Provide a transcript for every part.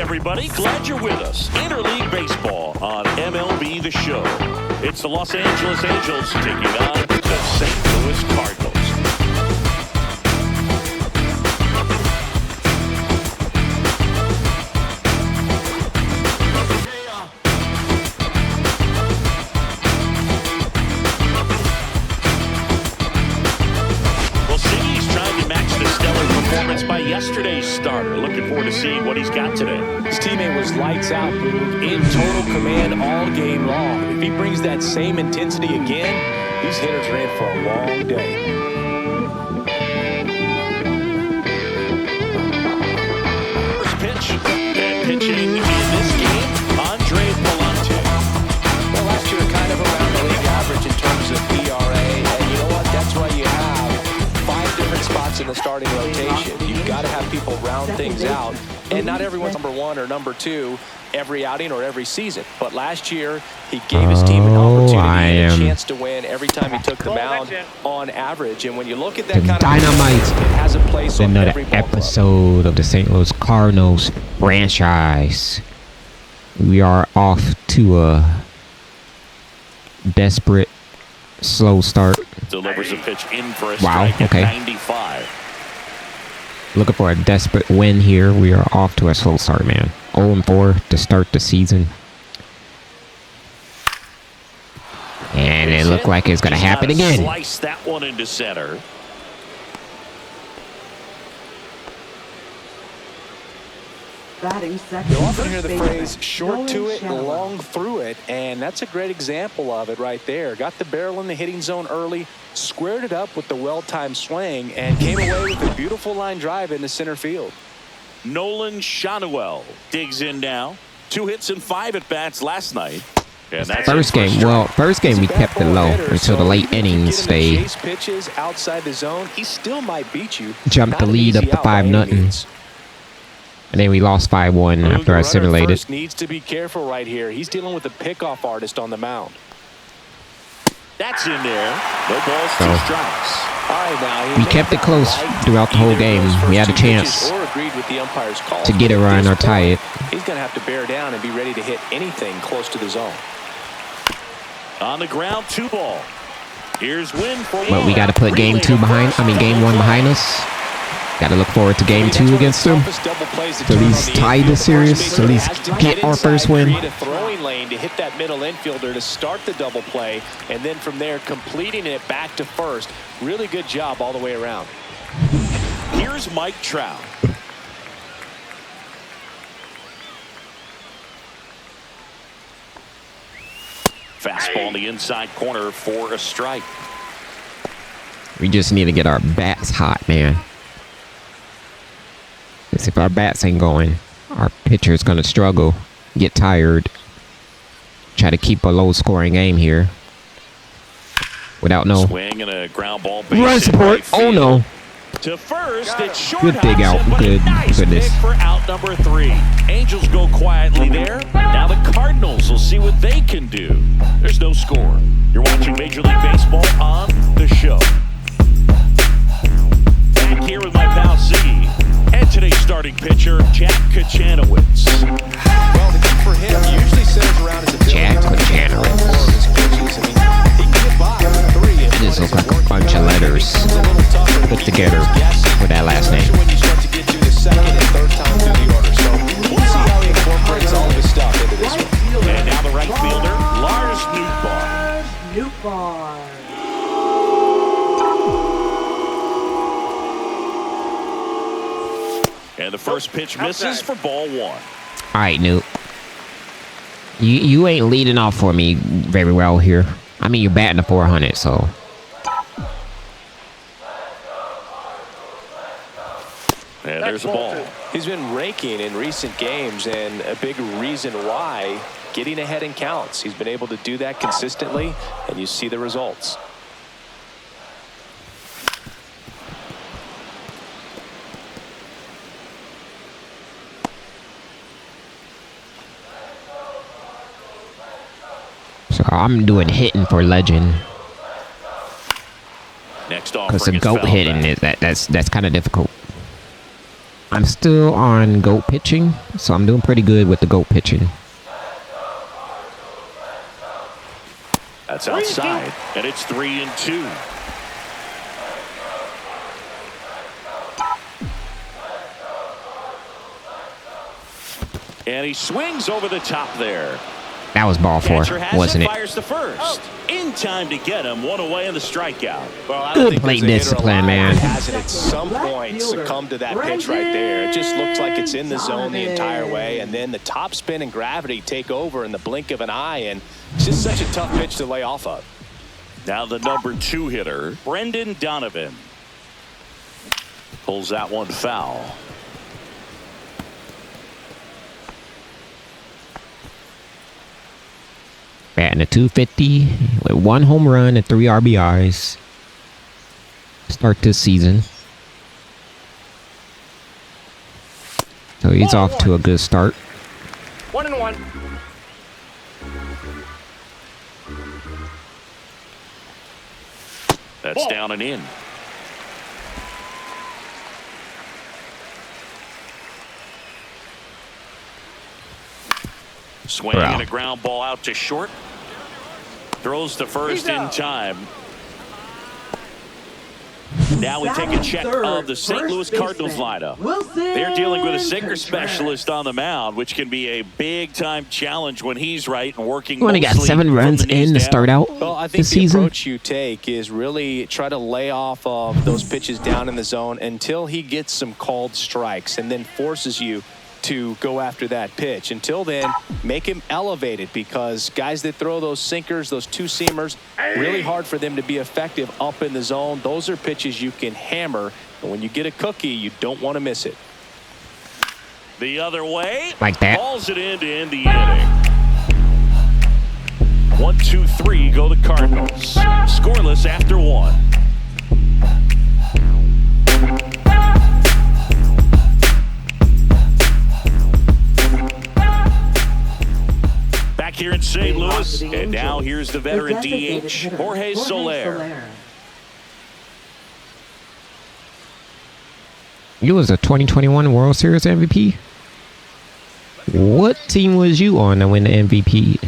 everybody. Glad you're with us. Interleague Baseball on MLB The Show. It's the Los Angeles Angels taking on the St. Louis Cardinals. By yesterday's starter. Looking forward to seeing what he's got today. His teammate was lights out, Boog, in total command all game long. If he brings that same intensity again, these hitters are in for a long day. First pitch, and pitching in this game, Andre Palante. Well, last year kind of around the league average in terms of ERA, and you know what? That's why you have 5 different spots in the starting rotation. You've got to have people round things out, and not everyone's number 1 or number 2 every outing or every season. But last year, he gave his team an opportunity and a chance to win every time he took the mound on average. And when you look at that kind Dynamite, of it has a place on another every ball episode club. of the St. Louis Cardinals franchise. We are off to a desperate slow start. Delivers a pitch in for a Wow, strike okay. at 95. Looking for a desperate win here. We are off to a slow start, man. 0-4 to start the season. And it looked like it's going to happen again. Slice that one into center. Batting second. You often hear the phrase short to it, long through it, and that's a great example of it right there. Got the barrel in the hitting zone early, squared it up with the well-timed swing, and came away with a beautiful line drive into center field. Nolan Shanuel digs in now. 2 hits and 5 at-bats last night. And that's First game we kept it low until the late innings. They pitches outside the zone. He still might beat you. jumped the lead up to 5-0. And then we lost 5-1 after I simulated. Needs to be careful right here. He's dealing with a pickoff artist on the mound. That's in there. No balls, 2 strikes. All right, now We kept it close throughout the whole game. We had a chance to get a run or tie it. He's going to have to bear down and be ready to hit anything close to the zone. On the ground, 2 ball. Here's win for But we got to put game 1 behind us. Got to look forward to game 2 against them. To at least tie the series. To at least get our first win. A throwing lane to hit that middle infielder to start the double play, and then from there completing it back to first. Really good job all the way around. Here's Mike Trout. Fastball in the inside corner for a strike. We just need to get our bats hot, man. Because if our bats ain't going, our pitcher's going to struggle, get tired. Try to keep a low-scoring game here. Without no swing and a ground ball. Run support. Oh, no. To first, it's short. Good dig out. Good. Nice Goodness. pick for out number 3. Angels go quietly there. Now the Cardinals will see what they can do. There's no score. You're watching Major League Baseball on The Show. Back here with my pal Ziggy. And today's starting pitcher, Jack Kachanowicz. Well, the key for him usually centers around his ability Jack Kachanowicz. That just looks like a bunch of letters put together with that last name. When you start to get to the second and third time through the order. So we'll see how he incorporates all of his stuff into this one. And now the right fielder, Lars Nootbaar. And the first pitch misses for ball 1. All right, Newt. You ain't leading off for me very well here. I mean, you're batting to 400, so. And there's a ball. He's been raking in recent games, and a big reason why, getting ahead in counts. He's been able to do that consistently, and you see the results. So I'm doing hitting for legend. Next Because the goat hitting is that's kind of difficult. I'm still on GOAT pitching, so I'm doing pretty good with the GOAT pitching. That's outside, and it's 3-2. And he swings over the top there. That was ball four, wasn't it? Fires the first. In time to get him. One away in the strikeout. Well, I Good plate discipline, man. Hasn't at some point succumbed to that pitch right there. It just looks like it's in the zone the entire way, and then the top spin and gravity take over in the blink of an eye, and it's just such a tough pitch to lay off of. Now the number 2 hitter, Brendan Donovan. Pulls that one foul. Batting a .250 with 1 home run and 3 RBIs. Start this season. So he's off to a good start. 1-1. That's down and in. Swinging and a ground ball out to short. Throws the first in time. Now we take a check of the St. Louis Cardinals lineup. They're dealing with a sinker specialist on the mound, which can be a big-time challenge when he's right and working. He only got 7 runs in to start out this season. The approach you take is really try to lay off of those pitches down in the zone until he gets some called strikes, and then forces you to go after that pitch. Until then, make him elevated, because guys that throw those sinkers, those two-seamers, really hard for them to be effective up in the zone. Those are pitches you can hammer, and when you get a cookie, you don't want to miss it. The other way, like that. Balls it in to end the inning. 1, 2, 3 go the Cardinals. Scoreless after 1. Back here in St. Louis, and now here's the veteran DH, Jorge Soler. You was a 2021 World Series MVP? What team was you on to win the MVP?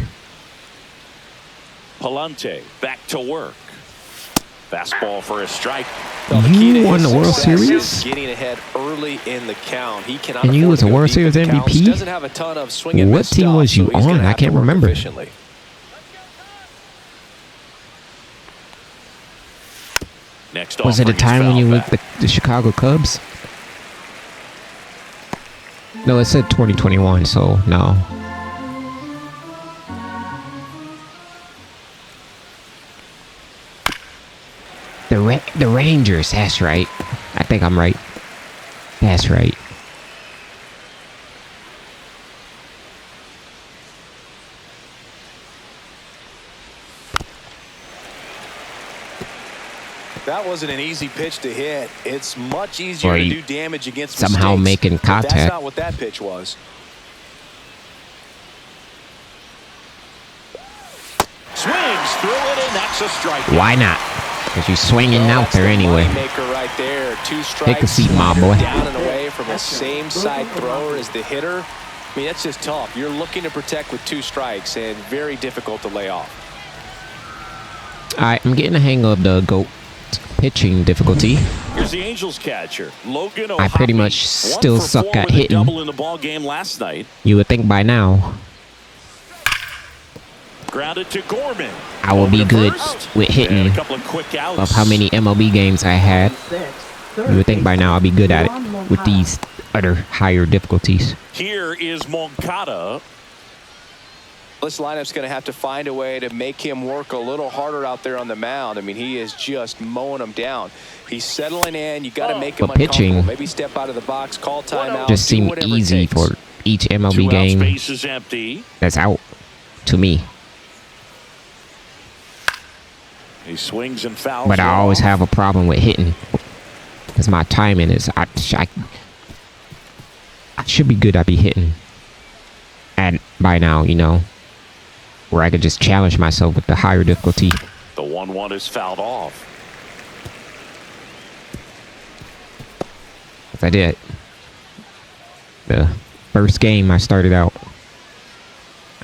Palante back to work. Fastball for a strike. You won the World Series? Getting ahead early in the count. He cannot. And you was a World Series MVP? Doesn't have a ton of swing and What miss team stuff, was you so he's on? gonna I have to can't work remember. efficiently. Next Was it a time when you were with the Chicago Cubs? No, it said 2021, so no. The Rangers, that's right. I think I'm right. That's right. That wasn't an easy pitch to hit. It's much easier to do damage against somehow mistakes, making contact. That's not what that pitch was. Swings through it, and that's a strike. Why not? Because you're swinging out there anyway. Right there. 2 strikes. Take a seat, my boy. Down and away from the same side thrower as the hitter. I mean, that's just tough. You're looking to protect with 2 strikes, and very difficult to lay off. All right, I'm getting the hang of the GOAT pitching difficulty. Here's the Angels catcher, Logan I pretty much still suck at hitting. Double in the ball game last night. You would think by now Grounded to Gorman. I will be good with hitting. A couple of quick outs. Of how many MLB games I had. You would think by now I'll be good at it with these other higher difficulties. Here is Moncada. This lineup's going to have to find a way to make him work a little harder out there on the mound. I mean, he is just mowing them down. He's settling in. You got to make him but pitching, uncomfortable. Maybe step out of the box, call timeout. Just seemed easy for each MLB game Space is empty. that's out to me. He swings and fouls. But I always have a problem with hitting because my timing is I should be good at be hitting. And by now, you know, where I could just challenge myself with the higher difficulty. The 1-1 is fouled off. If I did, The first game I started out,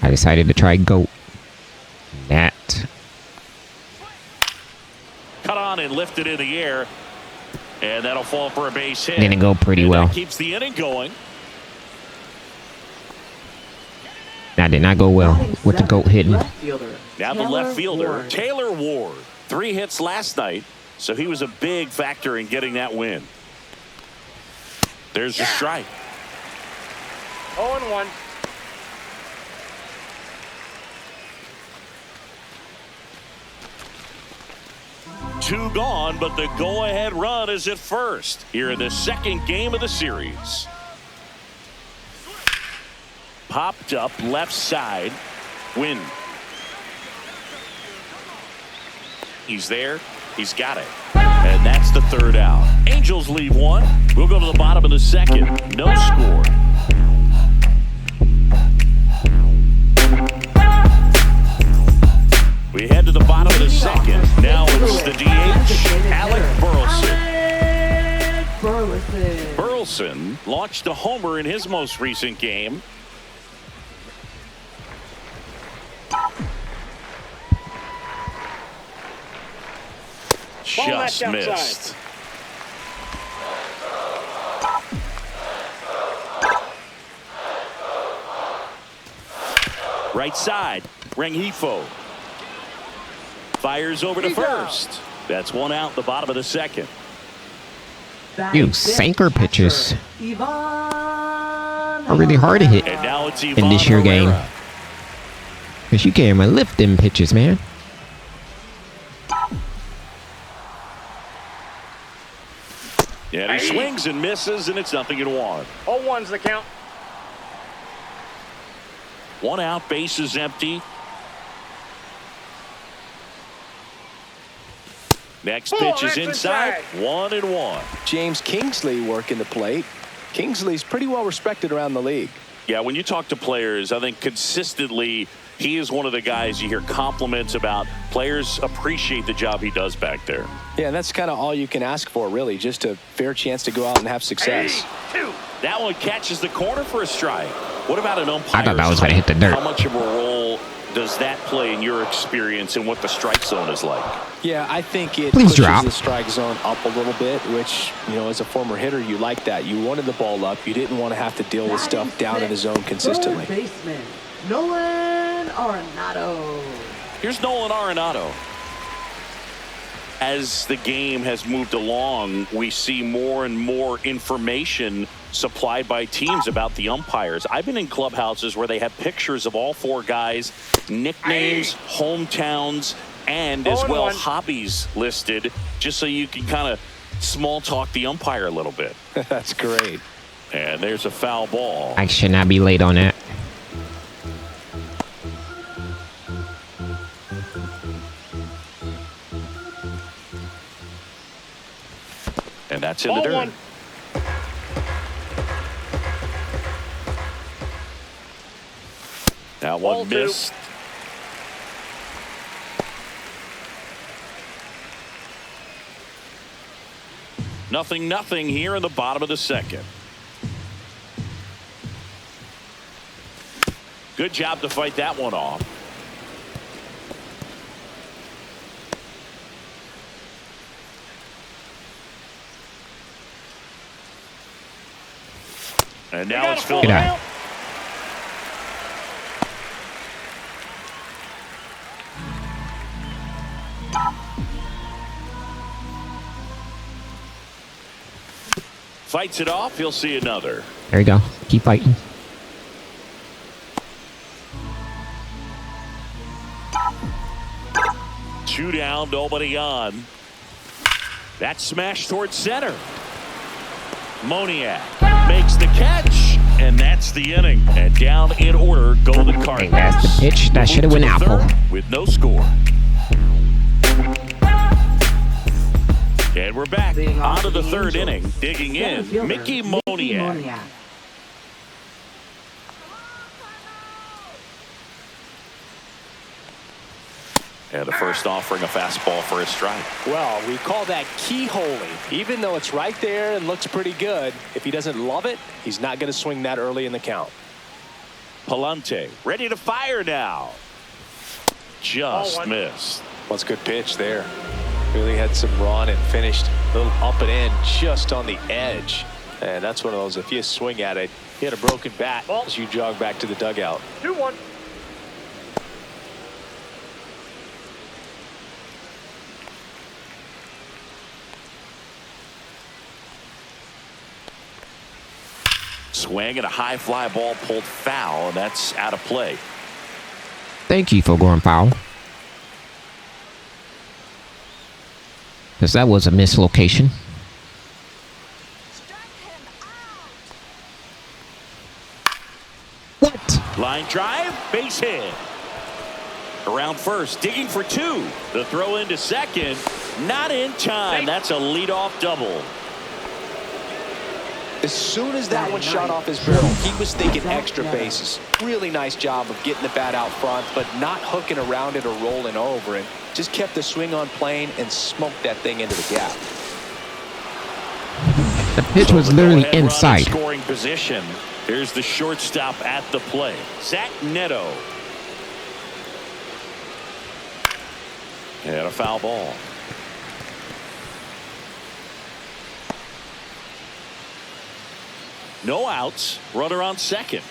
I decided to try GOAT. That Cut on and lifted in the air. And that'll fall for a base hit. didn't go pretty And well. that keeps the inning going. That did not go well with the GOAT hitting. Left fielder, Now the Taylor left fielder, Ward. Taylor Ward. 3 hits last night, so he was a big factor in getting that win. There's the strike. 0-1. Two gone, but the go-ahead run is at first here in the second game of the series. Popped up left side. Win. He's there. He's got it. And that's the third out. Angels leave one. We'll go to the bottom of the second. No score. We head to the bottom of the second. Now it's the DH, Alec Burleson. Burleson launched a homer in his most recent game. Just missed. Right side, Rengifo. Fires over to first. That's one out, the bottom of the second. You sinker pitches are really hard to hit And now it's in this year game. Because you can't even lift them pitches, man. And he swings and misses, and it's 0-1. 0-1's the count. One out, base is empty. Next pitch is inside. 1-1. James Kingsley working the plate. Kingsley's pretty well respected around the league. Yeah, when you talk to players, I think consistently he is one of the guys you hear compliments about. Players appreciate the job he does back there. Yeah, and that's kind of all you can ask for, really, just a fair chance to go out and have success. That one catches the corner for a strike. What about an umpire? I thought that was going to hit the dirt. How much of a role does that play in your experience and what the strike zone is like? Yeah, I think it Please pushes drop. the strike zone up a little bit, which, you know, as a former hitter, you like that. You wanted the ball up. You didn't want to have to deal with stuff down in the zone consistently. Third baseman, Nolan Arenado. Here's Nolan Arenado. As the game has moved along, we see more and more information supplied by teams about the umpires. I've been in clubhouses where they have pictures of all 4 guys, nicknames, hometowns, and as well hobbies listed, just so you can kind of small talk the umpire a little bit. That's great. And there's a foul ball. I should not be late on that. And that's in the dirt. That one missed. Nothing here in the bottom of the second. Good job to fight that one off. And now it's filled out. Fights it off. He'll see another. There you go. Keep fighting. Two down, nobody on. That smash towards center. Moniak makes the catch, and that's the inning. And down in order go the Cardinals. Hey, that's the pitch. That should have went apple. With no score. And we're back out of the third inning. Digging in, Mickey Moniak. And the first offering a fastball for a strike. Well, we call that keyholing. Even though it's right there and looks pretty good, if he doesn't love it, he's not going to swing that early in the count. Palante ready to fire now. Just missed. Well, it's a good pitch there. Really had some run and finished a little up and in just on the edge. And that's one of those, if you swing at it, hit a broken bat as you jog back to the dugout. 2-1. Swing and a high fly ball pulled foul, and that's out of play. Thank you for going foul. Because that was a mislocation. What? Line drive, base hit. Around first, digging for two. The throw into second, not in time. That's a leadoff double. As soon as that one shot off his barrel, he was thinking extra bases. Really nice job of getting the bat out front, but not hooking around it or rolling over it. Just kept the swing on plane and smoked that thing into the gap. The pitch was literally in sight. Scoring position. Here's the shortstop at the plate, Zach Neto. And a foul ball. No outs. Runner on second.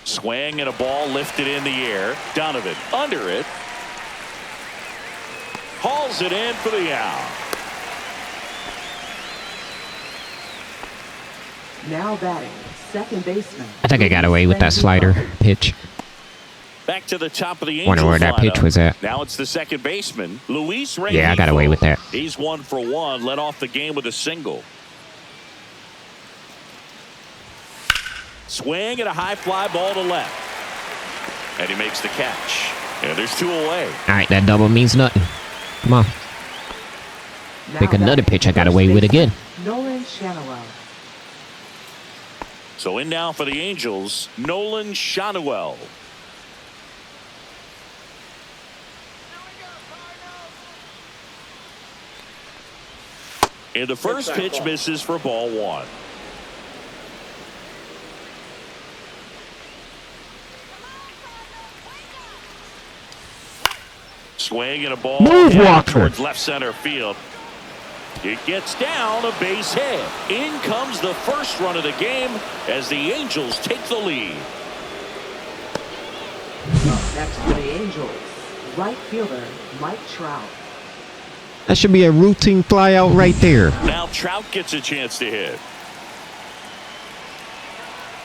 Swing and a ball lifted in the air. Donovan under it. Hauls it in for the out. Now batting, second baseman. I think I got away with that slider pitch. Back to the top of the Angels Wonder where that pitch lineup. was at. Now it's the second baseman, Luis Reyes. Yeah, I got away with that. He's 1 for 1, led off the game with a single. Swing and a high fly ball to left. And he makes the catch. And there's 2 away. All right, that double means nothing. Come on. Now Pick another batting, pitch I got first away with baseman, again. Nolan Schanuel. So in now for the Angels, Nolan Schanuel. And the first pitch misses for ball 1. Swing and a ball Move, down Walker. towards left center field. It gets down, a base hit. In comes the first run of the game as the Angels take the lead. Next for the Angels, right fielder Mike Trout. That should be a routine fly out right there. Now Trout gets a chance to hit.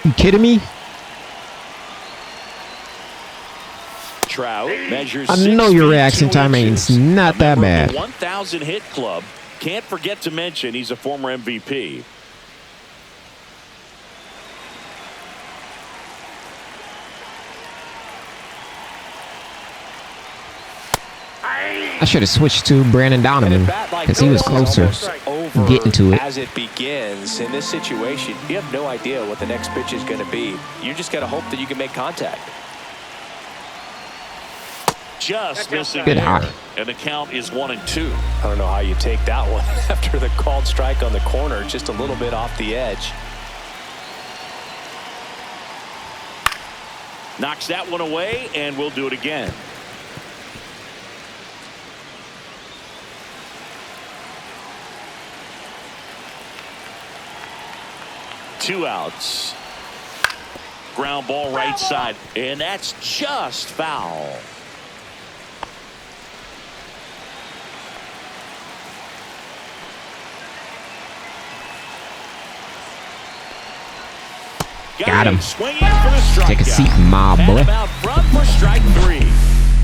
You kidding me? Trout measures I 6 know your feet, reaction 2 time ain't inches. not A that member of bad. the 1,000 hit club. Can't forget to mention he's a former MVP. I should have switched to Brandon Donovan because he was closer Over getting to it. as it begins. In this situation, you have no idea what the next pitch is going to be. You just got to hope that you can make contact. Just missing Good there. eye. And the count is 1-2. I don't know how you take that one after the called strike on the corner, just a little bit off the edge. Knocks that one away, and we'll do it again. Two outs. Ground ball right side, and that's just foul. Got him. Swinging for the strikeout. Take a seat, my boy. And about front for strike 3.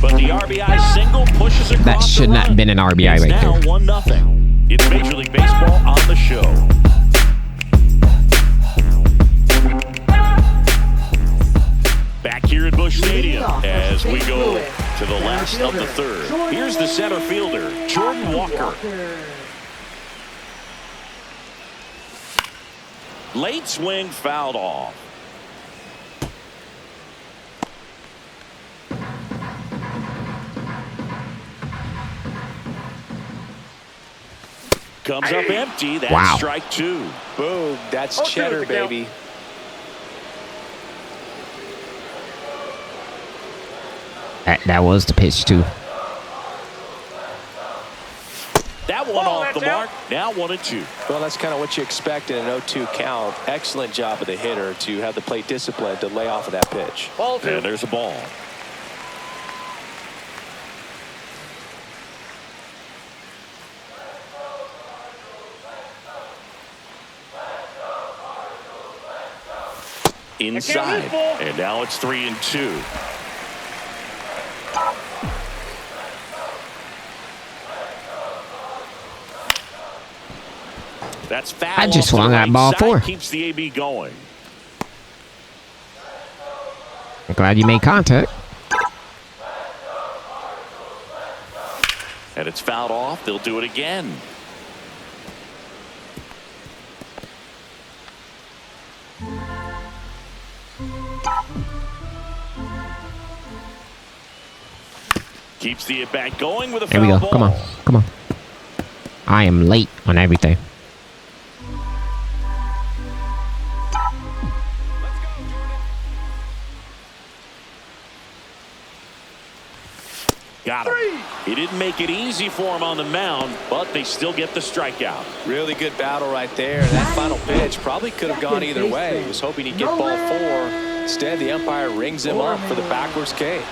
But the RBI single pushes across That should the not run. been an RBI It's right now there. 1-0. It's Major League Baseball on the show. Back here at Busch Stadium as we go base of the third. Here's the center fielder, Jordan Walker. Late swing fouled off. Comes up empty. That's wow. strike two. Boom. That's cheddar, baby. That was the pitch, too. That one off the mark. Now 1-2. Well, that's kind of what you expect in an 0-2 count. Excellent job of the hitter to have the plate discipline to lay off of that pitch. And there's a ball. Inside. And now it's 3-2. That's foul. I just swung that ball four. Keeps the AB going. I'm glad you made contact. And it's fouled off. They'll do it again. Keeps the at-bat going with a There we foul go. ball. Come on. Come on. I am late on everything. Got him. He didn't make it easy for him on the mound, but they still get the strikeout. Really good battle right there. That final pitch probably could have gone either way. He was hoping he'd get ball four. Instead, the umpire rings him up for the backwards K.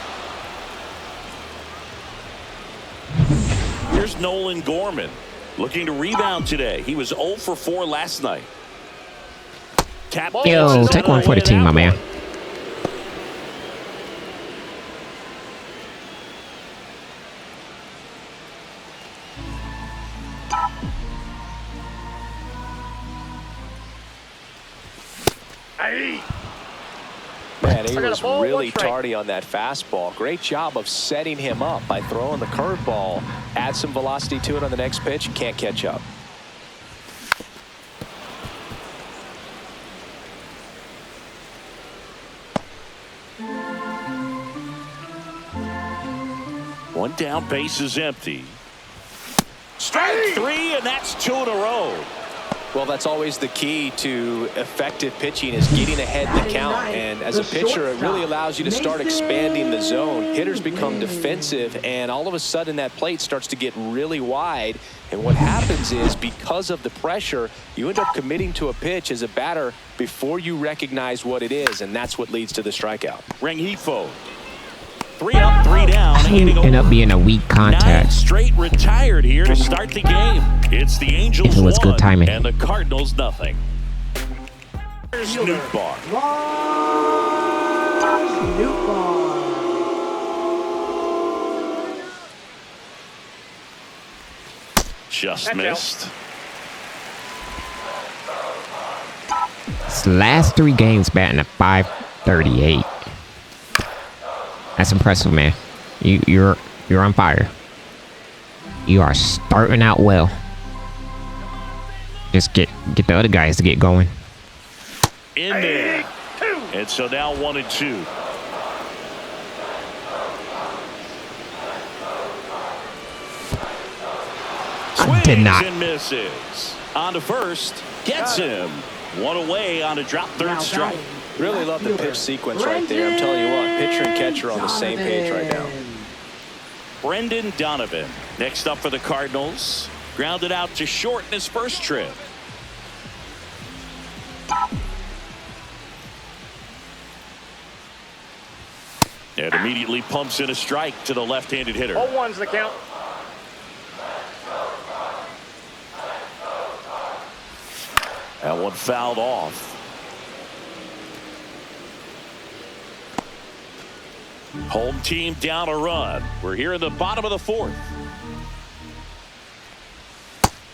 Here's Nolan Gorman looking to rebound today. He was 0 for 4 last night. Yo, take one for the team, my man. Man, he was really tardy on that fastball. Great job of setting him up by throwing the curveball. Add some velocity to it on the next pitch. Can't catch up. One down, base is empty. Strike three, and that's 2 in a row. Well, that's always the key to effective pitching is getting ahead in the count. And as a pitcher, it really allows you to start expanding the zone. Hitters become defensive, and all of a sudden that plate starts to get really wide. And what happens is because of the pressure, you end up committing to a pitch as a batter before you recognize what it is, and that's what leads to the strikeout. Rengifo. 3 up, 3 down. End up being a weak 9 contact. straight retired here to start the game. It's the Angels If it was 1 good timing. and the Cardinals nothing. Here's Newtbar. Just missed. His last 3 games batting at .538. That's impressive, man. You're on fire. You are starting out well. Just get the other guys to get going. In there. And so now 1-2. I did not. And misses. On to first. Gets him. 1 away on a drop third strike. Really love the pitch sequence right there. I'm telling you what, pitcher and catcher are on the same page right now. Brendan Donovan next up for the Cardinals. Grounded out to short in his first trip. And immediately pumps in a strike to the left-handed hitter. 0-1's the count. That one fouled off. Home team down a run. We're here in the bottom of the 4th.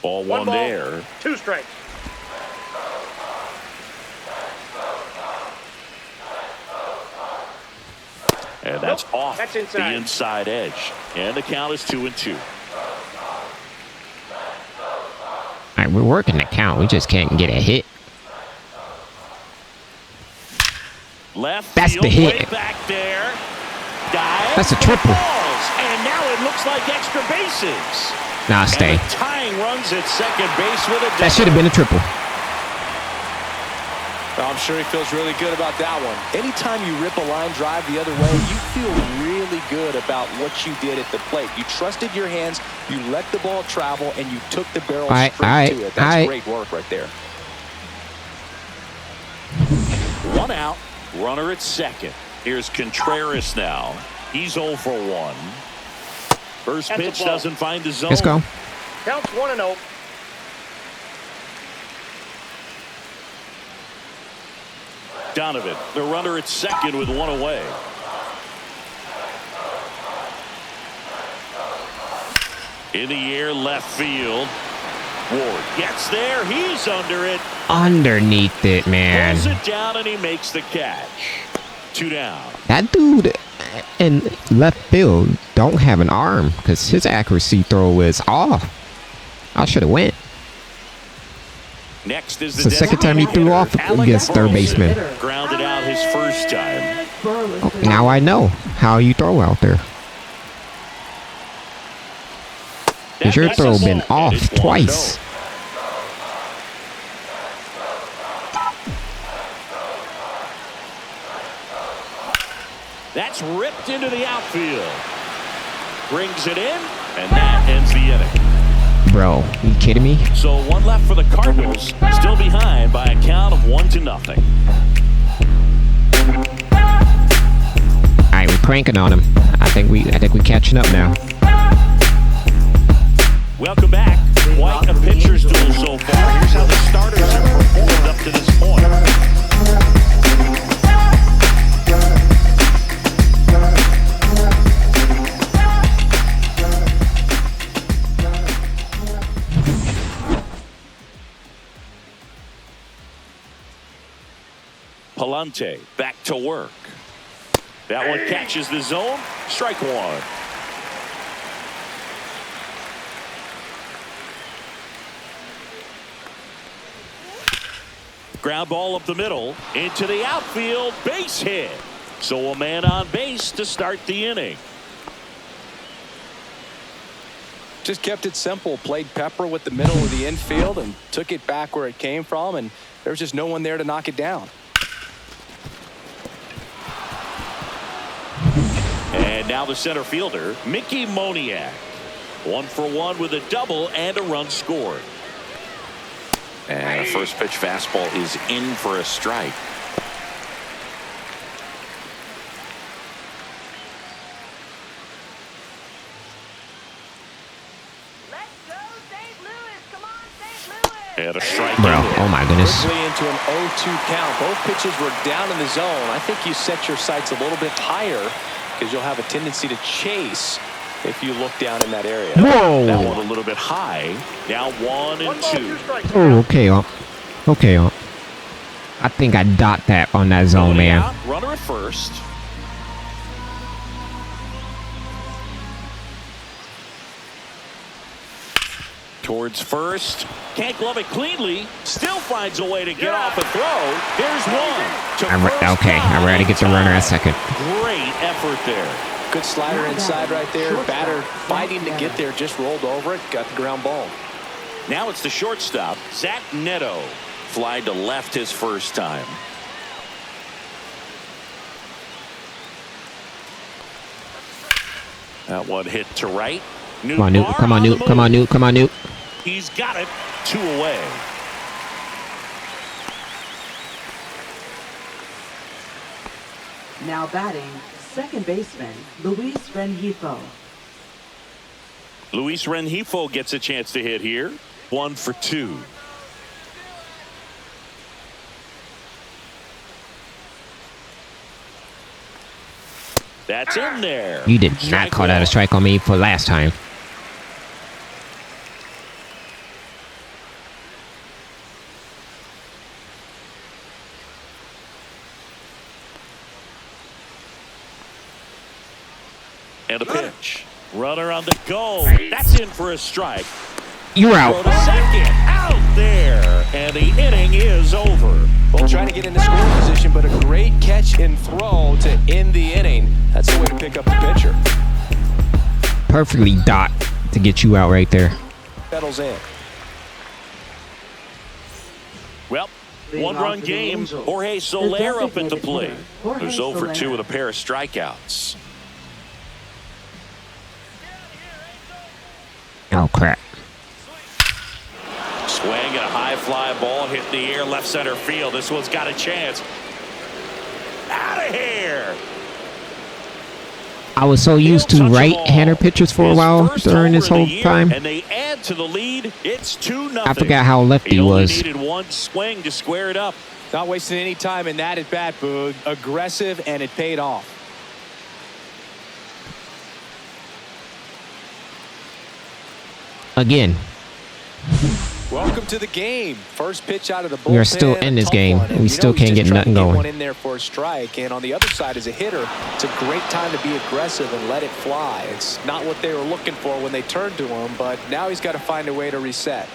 Ball one there. 2 strikes. And that's off That's the inside. inside edge. And the count is 2-2. All right, we're working the count. We just can't get a hit. Left That's field, the hit. way back there. Dive. That's a triple. Balls. And now it looks like extra bases. Nah, stay. And the tying runs at second base with a double. That should have been a triple. I'm sure he feels really good about that one. Anytime you rip a line drive the other way, you feel really good about what you did at the plate. You trusted your hands, you let the ball travel, and you took the barrel straight to it. That's great work right there. 1 out, runner at second. Here's Contreras now. He's 0 for 1. First That's a pitch ball. doesn't find the zone. Let's go. Counts 1-0. Donovan, the runner at second with 1 away. In the air, left field. Ward gets there. He's under it. Underneath it, man. Pulls it down, and he makes the catch. 2 down. That dude in left field don't have an arm because his accuracy throw is off. I should have went. Next is It's the second time he threw off against third baseman. Grounded out his first time. Now I know how you throw out there. Because your throw been off twice. That's ripped into the outfield. Brings it in, and that ends the inning. Bro, you kidding me? So 1 left for the Cardinals, still behind by a count of 1-0. All right, we're cranking on him. I think we catching up now. Welcome back. Quite a pitcher's duel so far. Here's how the starters have performed up to this point. Palante back to work. That one catches the zone. Strike 1. Ground ball up the middle into the outfield. Base hit. So a man on base to start the inning. Just kept it simple. Played pepper with the middle of the infield and took it back where it came from, and there was just no one there to knock it down. And now the center fielder, Mickey Moniak. 1 for 1 with a double and a run scored. And a first pitch fastball is in for a strike. Let's go, St. Louis. Come on, St. Louis. And a strike. Bro, oh my goodness. Quickly into an 0-2 count. Both pitches were down in the zone. I think you set your sights a little bit higher because you'll have a tendency to chase if you look down in that area. Whoa. That one a little bit high. Now 1 and 2. Oh, okay, okay, I think I dot that on that zone, Nobody man. out, runner at first. Towards first. Can't glove it cleanly. Still finds a way to get off a throw. Here's one. To first Okay, I'm ready to get the runner at second. Great effort there. Good slider inside right there. Batter fighting to get there, just rolled over it, got the ground ball. Now it's the shortstop, Zach Neto. Fly to left his first time. That one hit to right. Come on, Newt. Come on, Newt. Come on, Newt. Come on, Newt. He's got it. 2 away. Now batting, second baseman, Luis Rengifo. Luis Rengifo gets a chance to hit here. 1 for 2. That's in there. You did not call that a strike on me for last time. And the pitch. Runner on the go. That's in for a strike. You're Throw out. to second. Out there. And the inning is over. Well, trying to get into scoring position, but a great catch and throw to end the inning. That's the way to pick up the pitcher. Perfectly dot to get you out right there. Settles in. Well, Leading one-run off for the game. Angels, Jorge the Soler up at the designated plate. hitter, Jorge There's 0 for 2 Soler. with a pair of strikeouts. Oh, crap. Swing and a high fly ball hit in the air left center field. This one's got a chance. Out of here. I was so used to right-hander pitchers for a while during this whole time. And they add to the lead. It's 2-0. I forgot how lefty He only was. needed one swing to square it up. Not wasting any time in that at bat, Boog. Aggressive, and it paid off. Again, Welcome to the game. First pitch out of the bullpen. We are still in this a tough game. one. And We you still know he's can't just get trying to nothing going. One in there for a strike, and on the other side as a hitter, it's a great time to be aggressive and let it fly. It's not what they were looking for when they turned to him, but now he's got to find a way to reset.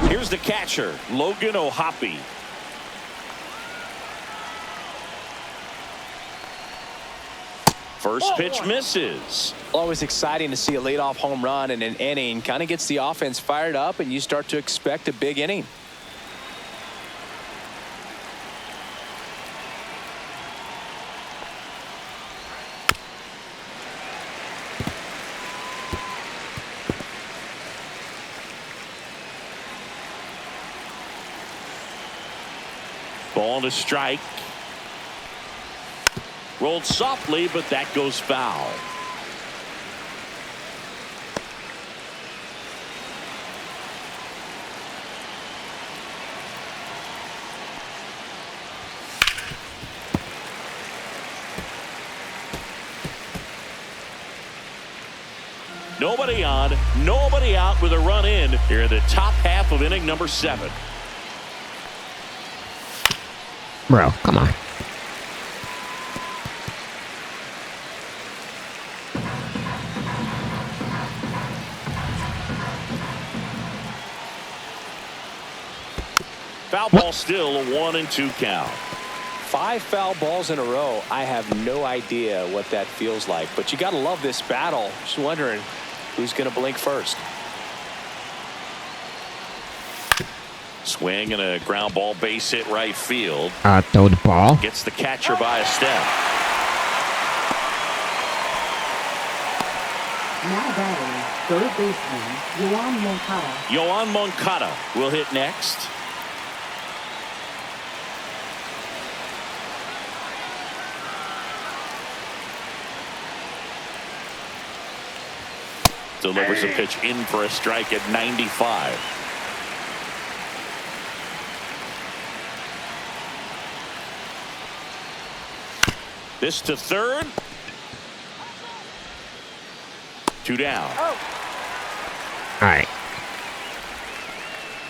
Here's the catcher, Logan O'Hoppe. First pitch misses. Always exciting to see a leadoff home run in an inning. Kind of gets the offense fired up, and you start to expect a big inning. Ball to strike. Rolled softly, but that goes foul. Nobody on, nobody out with a run in here in the top half of inning number 7. bro, come on. Foul ball still a 1-2 count. 5 foul balls in a row. I have no idea what that feels like, but you got to love this battle. Just wondering who's going to blink first. Swing and a ground ball base hit right field. Throw the ball. Gets the catcher by a step. Now batting, third baseman, Yoan Moncada. Yoan Moncada will hit next. Delivers a pitch in for a strike at 95. This to third. 2 down. All right.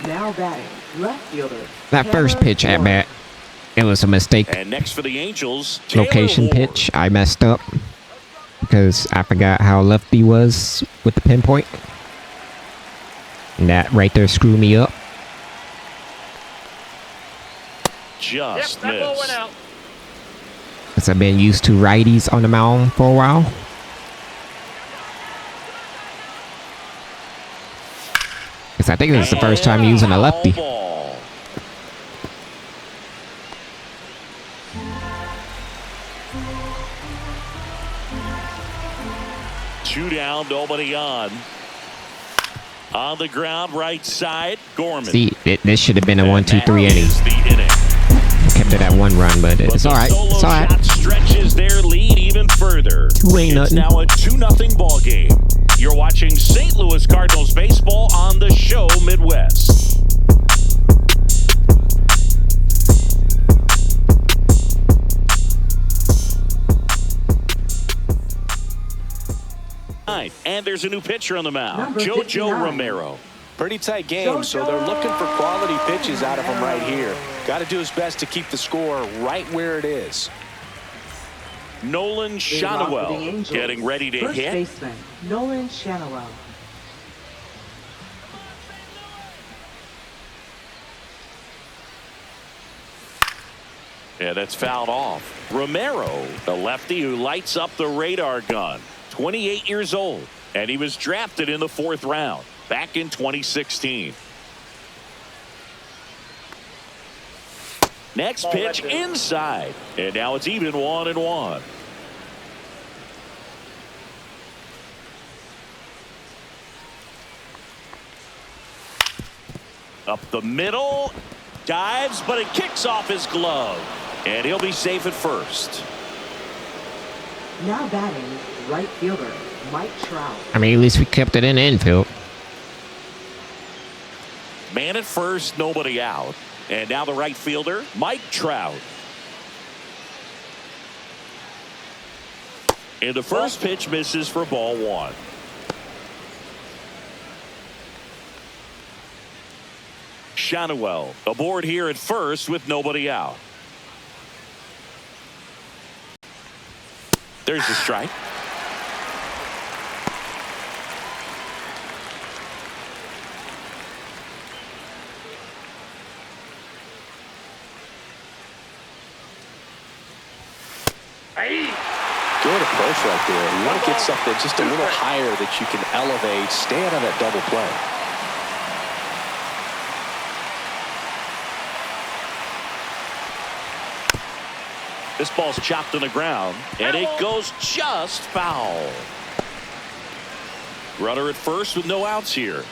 Now batting, left fielder. That first pitch at bat, it was a mistake. And next for the Angels, Taylor Location Ward. pitch, I messed up because I forgot how lefty was with the pinpoint. And that right there screwed me up. Just That ball went missed. out. Because I've been used to righties on the mound for a while. Because I think this is the first time using a lefty. Foul ball. Two down, nobody on. On the ground, right side, Gorman. See, this should have been a And 1, 2, 3 that inning. is the inning. Kept it at 1 run, but But it's the all right. solo It's all right. shot stretches their lead even further. 2 ain't It's nothing. now a 2-0 ball game. You're watching St. Louis Cardinals baseball on the show Midwest. And there's a new pitcher on the mound, Number JoJo 59. Romero. Pretty tight game, so they're looking for quality pitches out of him right here. Got to do his best to keep the score right where it is. Nolan Leading off for the Shannawell Angels, getting ready to first hit. baseman, Nolan Shannawell. Yeah, that's fouled off. Romero, the lefty who lights up the radar gun, 28 years old, and he was drafted in the 4th round back in 2016. Next pitch inside, and now it's even 1-1. Up the middle, dives, but it kicks off his glove, and he'll be safe at first. Now batting, right fielder, Mike Trout. I mean, at least we kept it in the infield. Man at first, nobody out. And now the right fielder, Mike Trout. And the first pitch misses for ball 1. Shannawell aboard here at first with nobody out. There's the strike. Good approach right there. You want to get something just a little higher that you can elevate, stay out of that double play. This ball's chopped on the ground, and it goes just foul. Runner at first with no outs here.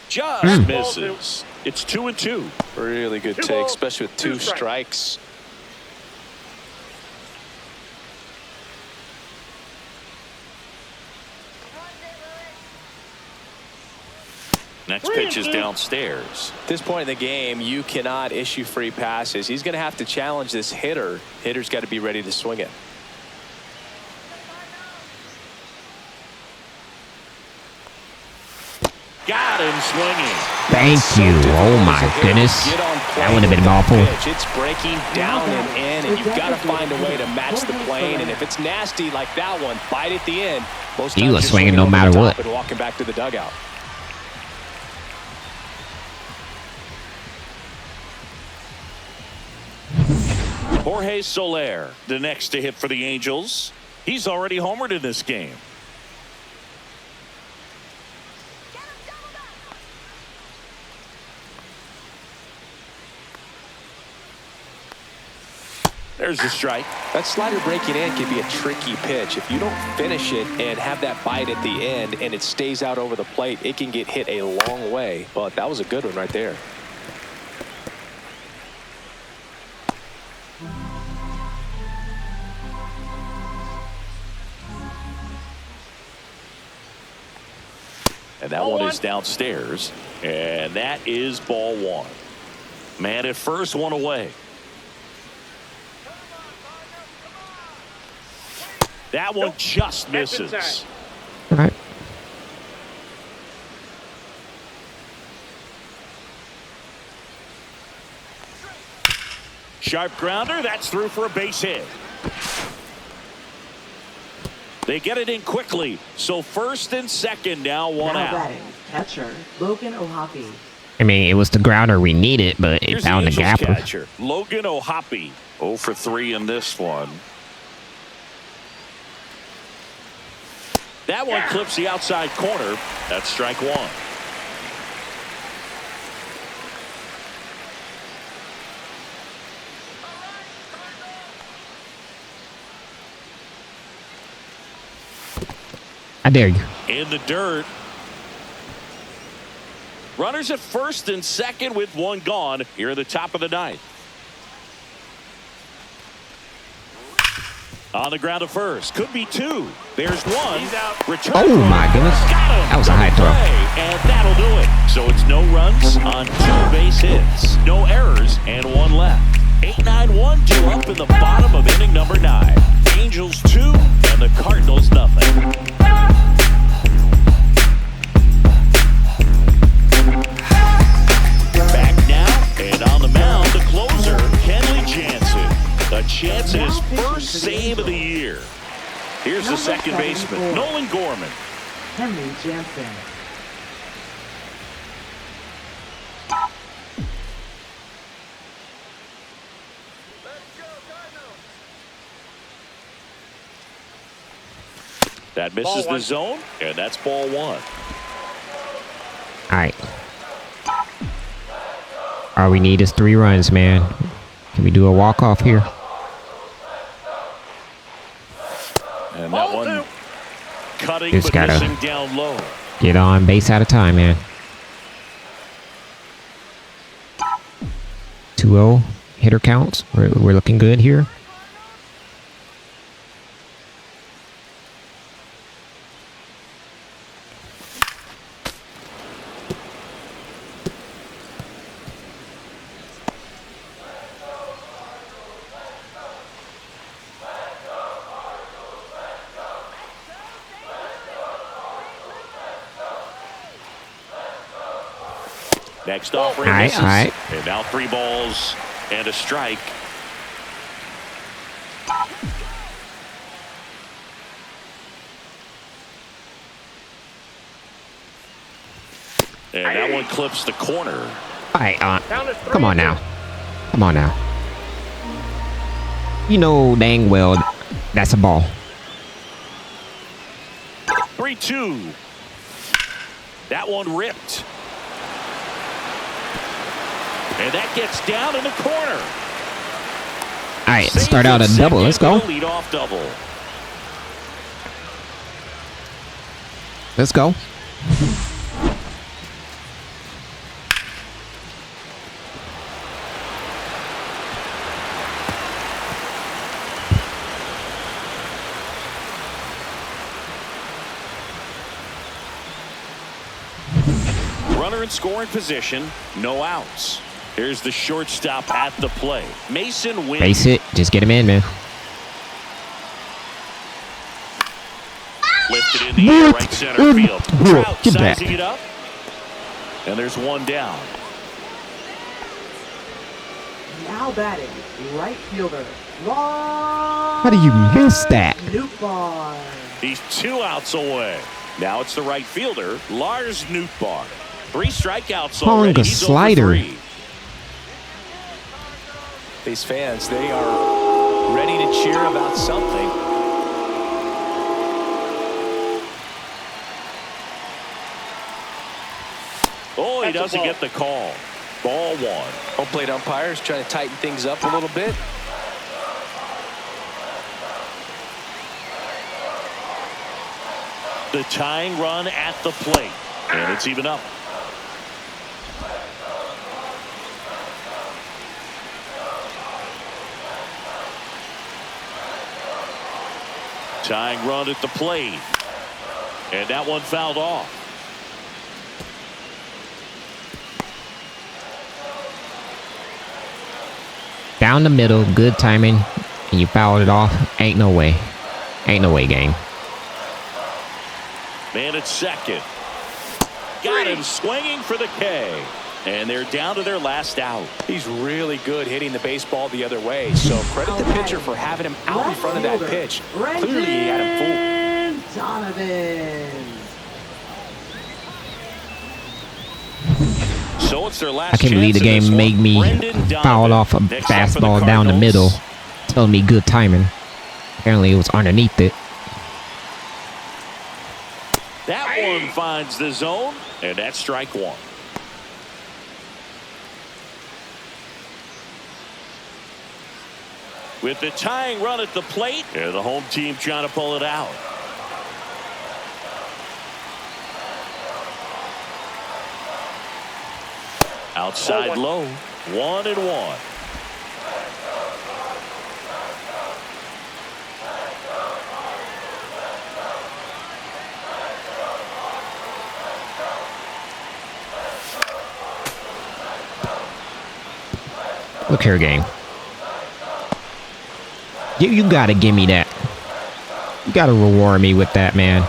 Just misses. It's 2-2. Really good take, especially with 2 strikes. Next pitch is downstairs. At this point in the game, you cannot issue free passes. He's going to have to challenge this hitter. Hitter's got to be ready to swing it. Got him swinging. Thank you. Oh my goodness. That would have been awful. It's breaking down and in, and you've got to find a way to match the plane. And if it's nasty like that one, bite at the end. Most He times was you're swinging no over the matter top what. and walking back to the dugout. Jorge Soler, the next to hit for the Angels. He's already homered in this game. There's the strike. That slider breaking in can be a tricky pitch. If you don't finish it and have that bite at the end and it stays out over the plate, it can get hit a long way. But that was a good one right there. And that one is downstairs. And that is ball 1. Man at first, 1 away. That one just misses. All right. Sharp grounder. That's through for a base hit. They get it in quickly. So first and second now, 1 Now out. batting, catcher, Logan O'Hoppe. I mean, it was the grounder we needed, but it Here's found the Angels gap. catcher, Logan O'Hoppe. 0 for 3 in this one. That one clips the outside corner. That's strike 1. I dare you. In the dirt. Runners at first and second with 1 gone here at the top of the 9th. On the ground at first. Could be 2. There's 1. He's out. Return. Oh my goodness. That was a high throw. And that'll do it. So it's no runs on 2 base hits. No errors and 1 left. 8-9-1 due up in the bottom of inning number 9. Angels 2 and the Cardinals nothing. Back now and on the mound to close. game of the year. Here's the second baseman, Nolan Gorman. Henry Jansen. That misses the zone, and that's ball one. All right. All we need is 3 runs, man. Can we do a walk-off here? And that one cutting Just but gotta missing down low. get on base out of time, man. 2-0 hitter counts. We're looking good here. Next offering misses. And now 3 balls and a strike. And that one clips the corner. All right, come on now. Come on now. You know dang well that's a ball. 3-2. That one ripped. And that gets down in the corner. All right, start out a double. Let's go. Lead off double. Let's go. Runner in scoring position, no outs. Here's the shortstop at the plate. Mason wins. Base it. Just get him in, man. Lifted in the air, right center field. Trout Get back. sizing it up. And there's one down. Now batting, right fielder. Lars How do you miss that? Nootbaar. He's 2 outs away. Now it's the right fielder, Lars Nootbaar. 3 strikeouts Calling already. a He's slider. over 3. These fans, they are ready to cheer about something. Oh, he doesn't get the call. Ball 1. Home plate umpires trying to tighten things up a little bit. The tying run at the plate. And it's even up. Tying run at the plate. And that one fouled off. Down the middle, good timing, and you fouled it off. Ain't no way. Ain't no way, game. Man at second. Got him swinging for the K. And they're down to their last out. He's really good hitting the baseball the other way. So credit the pitcher for having him out in front of that pitch. Clearly he had him fooled. Donovan. So it's their last I can't believe the chance in game this made one. me Brendan foul Donovan. off a Next up for the fastball down the Cardinals. middle. Telling me good timing. Apparently it was underneath it. That one finds the zone, and that's strike 1. With the tying run at the plate, and the home team trying to pull it out. Outside low, 1-1. Look here, game. You gotta give me that. You gotta reward me with that, man.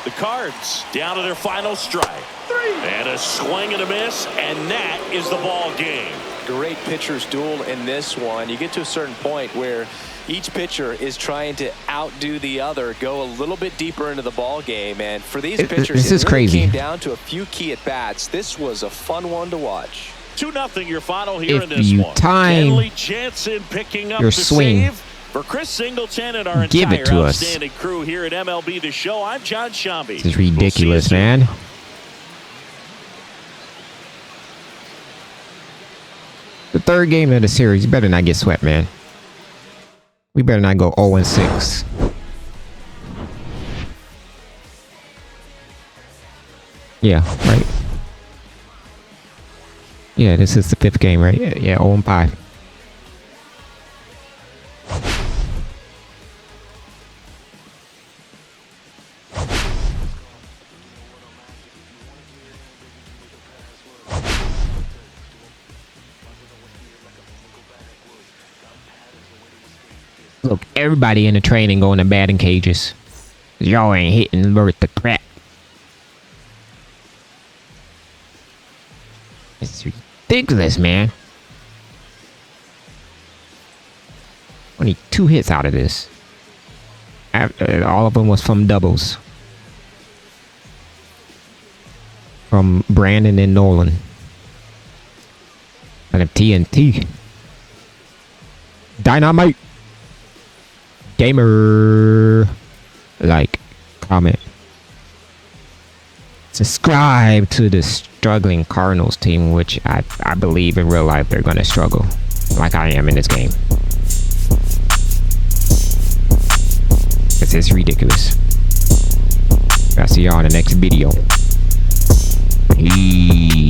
The Cards down to their final strike. And a swing and a miss, and that is the ball game. great pitcher's duel in this one. You get to a certain point where each pitcher is trying to outdo the other, go a little bit deeper into the ball game. And for these pitchers, this is it really crazy. came down to a few key at-bats. This was a fun one to watch. 2-0 your final here If in this you one. time Kenley Jansen picking up your the swing, save for Chris Singleton and our give it entire to us. outstanding crew here at MLB The Show. I'm John Shambi. This is ridiculous, We'll see you soon. man. The third game of the series, you better not get swept, man. We better not go 0-6. Yeah, right. Yeah, this is the 5th game, right? Yeah, 0-5. Look, everybody in the training going to batting cages. Y'all ain't hitting worth the crap. It's ridiculous, man. Only 2 hits out of this. All of them was from doubles. From Brandon and Nolan. And a TNT. Dynamite. Gamer. Like, comment. Subscribe to the struggling Cardinals team, which I believe in real life they're going to struggle. Like I am in this game. This is ridiculous. I'll see y'all in the next video. Peace.